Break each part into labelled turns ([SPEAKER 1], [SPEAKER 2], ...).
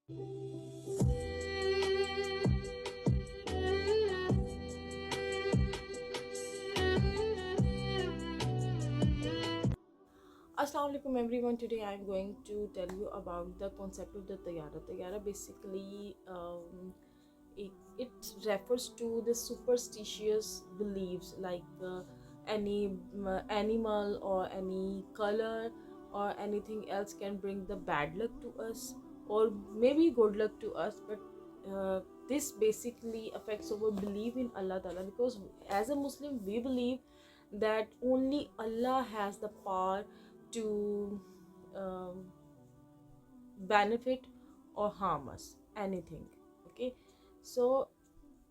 [SPEAKER 1] Assalamu alaikum everyone. Today I am going to tell you about the concept of the tayyara. Tayyara basically it refers to the superstitious beliefs like any animal or any color or anything else can bring the bad luck to us or maybe good luck to us, but this basically affects our belief in Allah Ta'ala, because as a Muslim we believe that only Allah has the power to benefit or harm us anything. Okay, so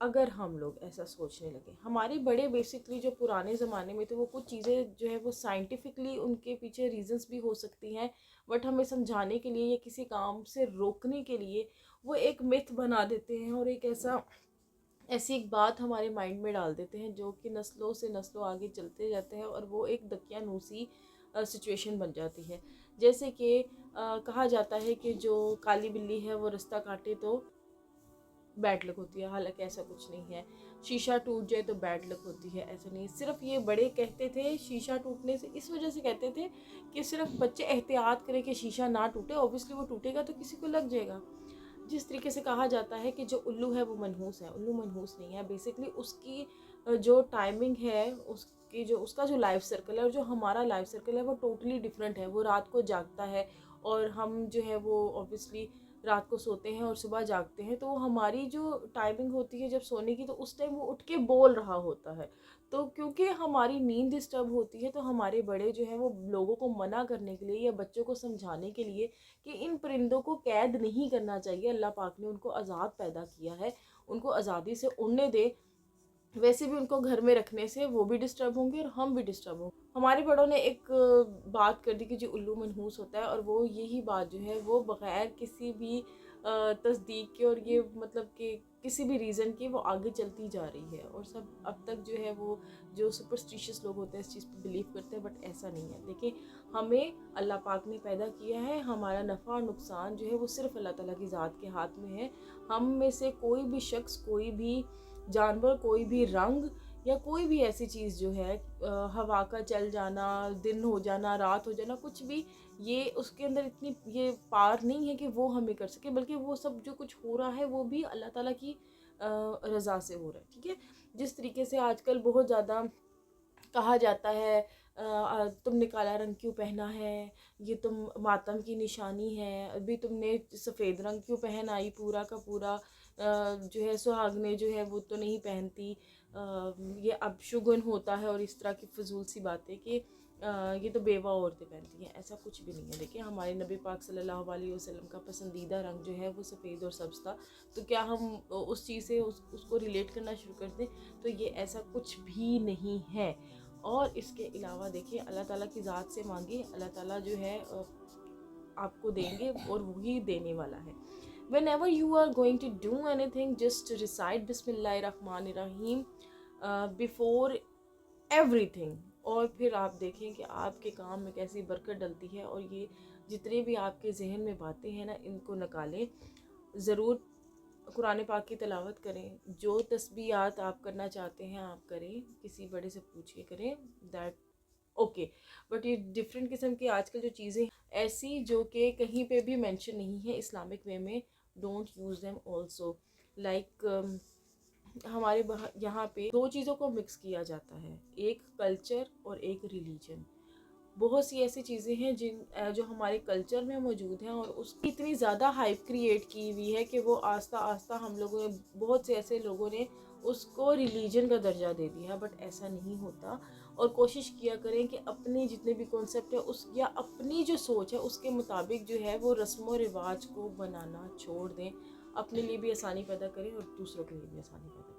[SPEAKER 1] اگر ہم لوگ ایسا سوچنے لگے، ہمارے بڑے basically جو پرانے زمانے میں تھے وہ کچھ چیزیں جو ہے وہ سائنٹیفکلی ان کے پیچھے ریزنس بھی ہو سکتی ہیں، بٹ ہمیں سمجھانے کے لیے یا کسی کام سے روکنے کے لیے وہ ایک متھ بنا دیتے ہیں اور ایک ایسی ایک بات ہمارے مائنڈ میں ڈال دیتے ہیں جو کہ نسلوں سے نسلوں آگے چلتے جاتے ہیں اور وہ ایک دقیانوسی سچویشن بن جاتی ہے. جیسے کہ کہا جاتا ہے کہ جو کالی بلی ہے وہ رستہ کاٹے تو بیڈ لک ہوتی ہے، حالانکہ ایسا کچھ نہیں ہے. شیشہ ٹوٹ جائے تو بیڈ لک ہوتی ہے، ایسا نہیں. صرف یہ بڑے کہتے تھے شیشہ ٹوٹنے سے اس وجہ سے کہتے تھے کہ صرف بچے احتیاط کریں کہ شیشہ نہ ٹوٹے، اوبیسلی وہ ٹوٹے گا تو کسی کو لگ جائے گا. جس طریقے سے کہا جاتا ہے کہ جو الو ہے وہ منحوس ہے، الو منحوس نہیں ہے. بیسکلی اس کی جو ٹائمنگ ہے، اس کا جو لائف سرکل ہے اور جو ہمارا لائف سرکل ہے وہ ٹوٹلی ڈفرینٹ ہے. وہ رات کو جاگتا ہے اور ہم جو ہے وہ اوبیسلی رات کو سوتے ہیں اور صبح جاگتے ہیں، تو ہماری جو ٹائمنگ ہوتی ہے جب سونے کی تو اس ٹائم وہ اٹھ کے بول رہا ہوتا ہے. تو کیونکہ ہماری نیند ڈسٹرب ہوتی ہے تو ہمارے بڑے جو ہیں وہ لوگوں کو منع کرنے کے لیے یا بچوں کو سمجھانے کے لیے کہ ان پرندوں کو قید نہیں کرنا چاہیے، اللہ پاک نے ان کو آزاد پیدا کیا ہے، ان کو آزادی سے اڑنے دے. ویسے بھی ان کو گھر میں رکھنے سے وہ بھی ڈسٹرب ہوں گے اور ہم بھی ڈسٹرب ہوں گے. ہمارے بڑوں نے ایک بات کر دی کہ جو الو منحوس ہوتا ہے، اور وہ یہی بات جو ہے وہ بغیر کسی بھی تصدیق کے اور یہ مطلب کہ کسی بھی ریزن کے وہ آگے چلتی جا رہی ہے، اور سب اب تک جو ہے وہ جو سپرسٹیشیس لوگ ہوتے ہیں اس چیز پہ بلیو کرتے ہیں، بٹ ایسا نہیں ہے. دیکھیں، ہمیں اللہ پاک نے پیدا کیا ہے، ہمارا نفع اور نقصان جو ہے وہ صرف اللہ تعالیٰ کی ذات کے ہاتھ میں ہے. ہم میں سے کوئی بھی شخص، کوئی بھی جانور، کوئی بھی رنگ یا کوئی بھی ایسی چیز جو ہے ہوا کا چل جانا، دن ہو جانا، رات ہو جانا، کچھ بھی یہ اس کے اندر اتنی یہ پار نہیں ہے کہ وہ ہمیں کر سکے، بلکہ وہ سب جو کچھ ہو رہا ہے وہ بھی اللہ تعالیٰ کی رضا سے ہو رہا ہے. ٹھیک ہے، جس طریقے سے آج کل بہت زیادہ کہا جاتا ہے تم نے کالا رنگ کیوں پہنا ہے، یہ تم ماتم کی نشانی ہے، ابھی تم نے سفید رنگ کیوں پہن آئی، پورا کا پورا جو ہے سہاگنے جو ہے وہ تو نہیں پہنتی، یہ اب شگن ہوتا ہے، اور اس طرح کی فضول سی باتیں کہ یہ تو بیوہ عورتیں پہنتی ہیں. ایسا کچھ بھی نہیں ہے. دیکھیں، ہمارے نبی پاک صلی اللہ علیہ وسلم کا پسندیدہ رنگ جو ہے وہ سفید اور سبز تھا، تو کیا ہم اس چیز سے اس کو ریلیٹ کرنا شروع کر دیں؟ تو یہ ایسا کچھ بھی نہیں ہے. اور اس کے علاوہ دیکھیں، اللہ تعالیٰ کی ذات سے مانگیں، اللہ تعالیٰ جو ہے آپ کو دیں گے اور وہی دینے والا ہے. Whenever you are going to do anything, just recite Bismillahir Rahmanir Rahim before everything. اور پھر آپ دیکھیں کہ آپ کے کام میں کیسی برکت ڈلتی ہے. اور یہ جتنے بھی آپ کے ذہن میں باتیں ہیں نا، ان کو نکالیں. ضرور قرآن پاک کی تلاوت کریں، جو تسبیحات آپ کرنا چاہتے ہیں آپ کریں، کسی بڑے سے پوچھ کے کریں، دیٹ اوکے. بٹ یہ ڈفرینٹ قسم کی آج کل جو چیزیں ایسی جو کہ کہیں پہ بھی مینشن نہیں ہے اسلامک وے میں، don't use them also. Like ہمارے یہاں پہ دو چیزوں کو مکس کیا جاتا ہے، ایک کلچر اور ایک ریلیجن. بہت سی ایسی چیزیں ہیں جو ہمارے کلچر میں موجود ہیں، اور اس کی اتنی زیادہ ہائپ کریٹ کی ہوئی ہے کہ وہ آہستہ آہستہ ہم لوگوں نے، بہت سے ایسے لوگوں نے اس کو ریلیجن کا درجہ دے دیا. بٹ ایسا نہیں ہوتا. اور کوشش کیا کریں کہ اپنے جتنے بھی کانسیپٹ ہے یا اپنی جو سوچ ہے اس کے مطابق جو ہے وہ رسم و رواج کو بنانا چھوڑ دیں. اپنے لیے بھی آسانی پیدا کریں اور دوسروں کے لیے بھی آسانی پیدا کریں.